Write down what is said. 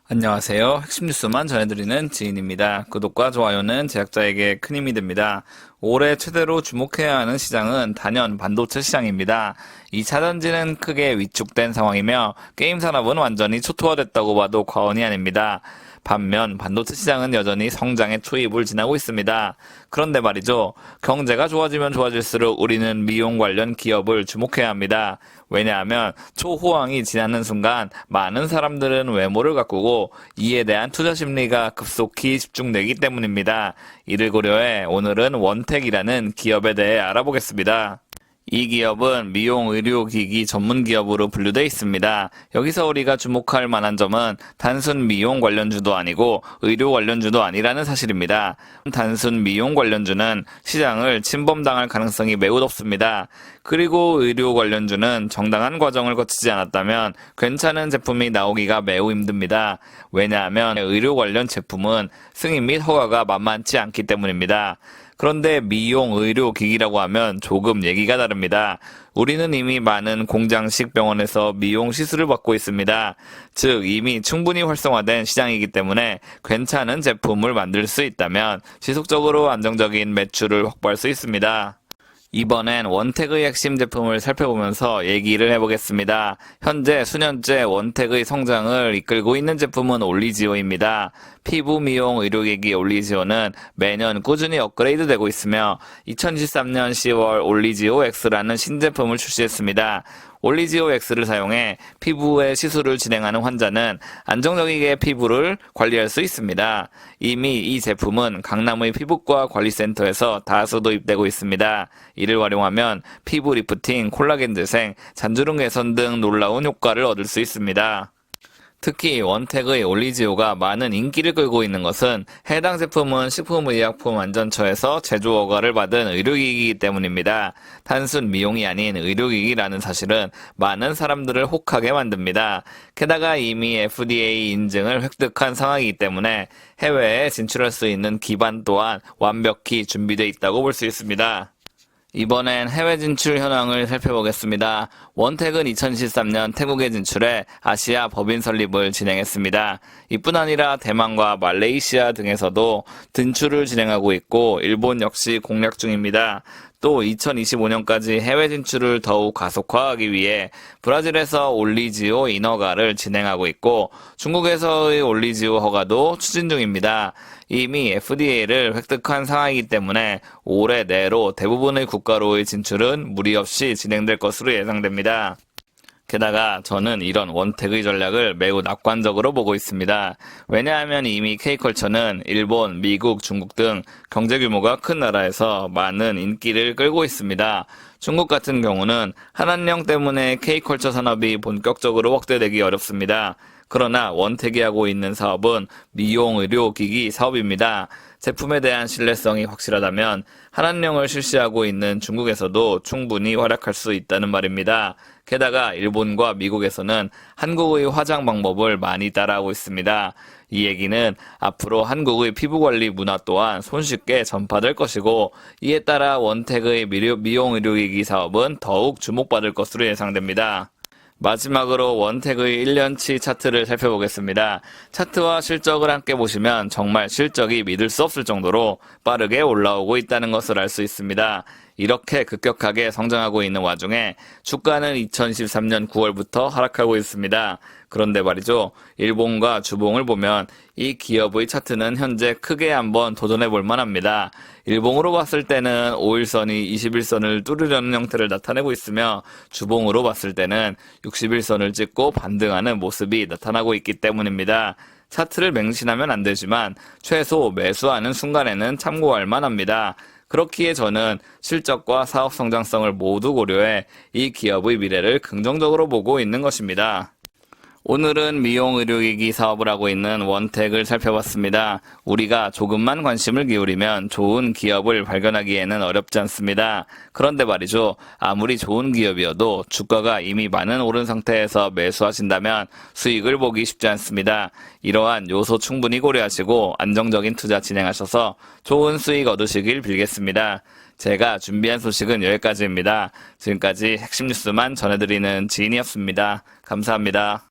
안녕하세요. 핵심 뉴스만 전해드리는 지인입니다. 구독과 좋아요는 제작자에게 큰 힘이 됩니다. 올해 최대로 주목해야 하는 시장은 단연 반도체 시장입니다. 2차 전지는 크게 위축된 상황이며 게임 산업은 완전히 초토화됐다고 봐도 과언이 아닙니다. 반면 반도체 시장은 여전히 성장의 초입을 지나고 있습니다. 그런데 말이죠. 경제가 좋아지면 좋아질수록 우리는 미용 관련 기업을 주목해야 합니다. 왜냐하면 초호황이 지나는 순간 많은 사람들은 외모를 가꾸고 이에 대한 투자 심리가 급속히 집중되기 때문입니다. 이를 고려해 오늘은 원택이라는 기업에 대해 알아보겠습니다. 이 기업은 미용 의료기기 전문 기업으로 분류되어 있습니다. 여기서 우리가 주목할 만한 점은 단순 미용 관련주도 아니고 의료 관련주도 아니라는 사실입니다. 단순 미용 관련주는 시장을 침범당할 가능성이 매우 높습니다. 그리고 의료 관련주는 정당한 과정을 거치지 않았다면 괜찮은 제품이 나오기가 매우 힘듭니다. 왜냐하면 의료 관련 제품은 승인 및 허가가 만만치 않기 때문입니다. 그런데 미용 의료기기라고 하면 조금 얘기가 다릅니다. 우리는 이미 많은 공장식 병원에서 미용 시술을 받고 있습니다. 즉 이미 충분히 활성화된 시장이기 때문에 괜찮은 제품을 만들 수 있다면 지속적으로 안정적인 매출을 확보할 수 있습니다. 이번엔 원택의 핵심 제품을 살펴보면서 얘기를 해보겠습니다. 현재 수년째 원택의 성장을 이끌고 있는 제품은 올리지오입니다. 피부 미용 의료기기 올리지오는 매년 꾸준히 업그레이드 되고 있으며 2023년 10월 올리지오 X라는 신제품을 출시했습니다. 올리지오 X를 사용해 피부에 시술을 진행하는 환자는 안정적이게 피부를 관리할 수 있습니다. 이미 이 제품은 강남의 피부과 관리센터에서 다수 도입되고 있습니다. 이를 활용하면 피부 리프팅, 콜라겐 재생, 잔주름 개선 등 놀라운 효과를 얻을 수 있습니다. 특히 원택의 올리지오가 많은 인기를 끌고 있는 것은 해당 제품은 식품의약품안전처에서 제조 허가를 받은 의료기기이기 때문입니다. 단순 미용이 아닌 의료기기라는 사실은 많은 사람들을 혹하게 만듭니다. 게다가 이미 FDA 인증을 획득한 상황이기 때문에 해외에 진출할 수 있는 기반 또한 완벽히 준비되어 있다고 볼 수 있습니다. 이번엔 해외 진출 현황을 살펴보겠습니다. 원택은 2013년 태국에 진출해 아시아 법인 설립을 진행했습니다. 이뿐 아니라 대만과 말레이시아 등에서도 진출을 진행하고 있고 일본 역시 공략 중입니다. 또 2025년까지 해외 진출을 더욱 가속화하기 위해 브라질에서 올리지오 인허가를 진행하고 있고 중국에서의 올리지오 허가도 추진 중입니다. 이미 FDA를 획득한 상황이기 때문에 올해 내로 대부분의 국가로의 진출은 무리 없이 진행될 것으로 예상됩니다. 게다가 저는 이런 원택의 전략을 매우 낙관적으로 보고 있습니다. 왜냐하면 이미 K컬처는 일본, 미국, 중국 등 경제 규모가 큰 나라에서 많은 인기를 끌고 있습니다. 중국 같은 경우는 한한령 때문에 K컬처 산업이 본격적으로 확대되기 어렵습니다. 그러나 원택이 하고 있는 사업은 미용 의료기기 사업입니다. 제품에 대한 신뢰성이 확실하다면 한한령을 실시하고 있는 중국에서도 충분히 활약할 수 있다는 말입니다. 게다가 일본과 미국에서는 한국의 화장 방법을 많이 따라하고 있습니다. 이 얘기는 앞으로 한국의 피부관리 문화 또한 손쉽게 전파될 것이고 이에 따라 원택의 미용 의료기기 사업은 더욱 주목받을 것으로 예상됩니다. 마지막으로 원택의 1년치 차트를 살펴보겠습니다. 차트와 실적을 함께 보시면 정말 실적이 믿을 수 없을 정도로 빠르게 올라오고 있다는 것을 알 수 있습니다. 이렇게 급격하게 성장하고 있는 와중에 주가는 2013년 9월부터 하락하고 있습니다. 그런데 말이죠. 일봉과 주봉을 보면 이 기업의 차트는 현재 크게 한번 도전해 볼 만합니다. 일봉으로 봤을 때는 5일선이 21선을 뚫으려는 형태를 나타내고 있으며 주봉으로 봤을 때는 61선을 찍고 반등하는 모습이 나타나고 있기 때문입니다. 차트를 맹신하면 안 되지만 최소 매수하는 순간에는 참고할 만합니다. 그렇기에 저는 실적과 사업 성장성을 모두 고려해 이 기업의 미래를 긍정적으로 보고 있는 것입니다. 오늘은 미용 의료기기 사업을 하고 있는 원택을 살펴봤습니다. 우리가 조금만 관심을 기울이면 좋은 기업을 발견하기에는 어렵지 않습니다. 그런데 말이죠. 아무리 좋은 기업이어도 주가가 이미 많은 오른 상태에서 매수하신다면 수익을 보기 쉽지 않습니다. 이러한 요소 충분히 고려하시고 안정적인 투자 진행하셔서 좋은 수익 얻으시길 빌겠습니다. 제가 준비한 소식은 여기까지입니다. 지금까지 핵심 뉴스만 전해드리는 지인이었습니다. 감사합니다.